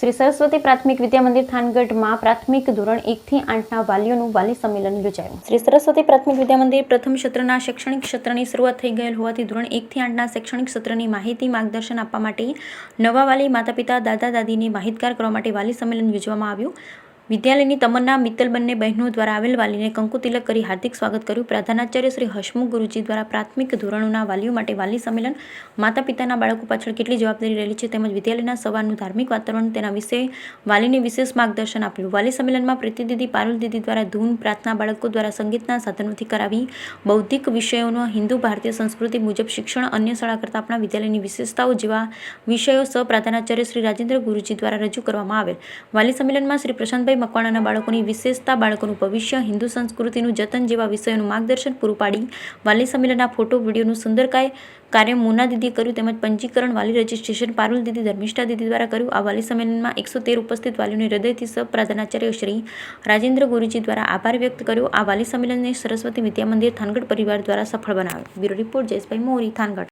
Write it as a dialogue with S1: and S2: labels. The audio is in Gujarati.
S1: શ્રી સરસ્વતી પ્રાથમિક વિદ્યા મંદિર થાનગઢમાં પ્રાથમિક ધોરણ 1 થી 8ના વાલીઓનું વાલી સંમેલન યોજાયું। શ્રી સરસ્વતી પ્રાથમિક વિદ્યા મંદિર પ્રથમ સત્રના શૈક્ષણિક સત્રની શરૂઆત થઈ ગયેલ હોવાથી ધોરણ 1 થી 8ના શૈક્ષણિક સત્રની માહિતી માર્ગદર્શન આપવા માટે નવા વાલી માતા પિતા દાદા દાદીને માહિતગાર કરવા માટે વાલી સંમેલન યોજવામાં આવ્યું। વિદ્યાલયની તમન્ના મિત્તલ બંને બહેનો દ્વારા આવેલ વાલીને કંકુ તિલક કરી હાર્દિક સ્વાગત કર્યું। પ્રધાનાચાર્ય શ્રી હસમુખ ગુરુજી દ્વારા પ્રાથમિક ધોરણોના વાલીઓ માટે વાલી સંમેલન, માતા પિતાના બાળકો પાછળ કેટલી જવાબદારી રહેલી છે તેમજ વિદ્યાલયના સવારનું ધાર્મિક વાતાવરણ તેના વિશે વાલીને વિશેષ માર્ગદર્શન આપ્યું। વાલી સંમેલનમાં પ્રીતિ દીદી, પારુલ દીદી દ્વારા ધૂન પ્રાર્થના બાળકો દ્વારા સંગીતના સાધનોથી કરાવી। બૌદ્ધિક વિષયોનો હિન્દુ ભારતીય સંસ્કૃતિ મુજબ શિક્ષણ, અન્ય શાળા કરતાં આપણા વિદ્યાલયની વિશેષતાઓ જેવા વિષયો પ્રધાનાચાર્ય શ્રી રાજેન્દ્ર ગુરુજી દ્વારા રજૂ કરવામાં આવેલ। વાલી સંમેલનમાં શ્રી પ્રશાંતભાઈ મકવાણાના બાળકોની વિશેષતા, બાળકોનું ભવિષ્ય, હિન્દુ સંસ્કૃતિનું જતન જેવા વિષયોનું માર્ગદર્શન પૂરું પાડી વાલી સંમેલનના ફોટો વિડીયોનું સુંદર કાર્ય મોના દીદીએ કર્યું તેમજ પંજીકરણ વાલી રજીસ્ટ્રેશન પારુલ દીદી, ધર્મિષ્ઠા દીદી દ્વારા કર્યું। આ વાલી સંમેલનમાં 113 ઉપસ્થિત વાલીઓને હૃદયથી પ્રધાનાચાર્ય શ્રી રાજેન્દ્ર ગુરુજી દ્વારા આભાર વ્યક્ત કર્યો। આ વાલી સંમેલનને સરસ્વતી વિદ્યા મંદિર થાનગઢ પરિવાર દ્વારા સફળ બનાવ્યું। બ્યુરો રિપોર્ટ જયેશભાઈ મોરી, થાનગઢ।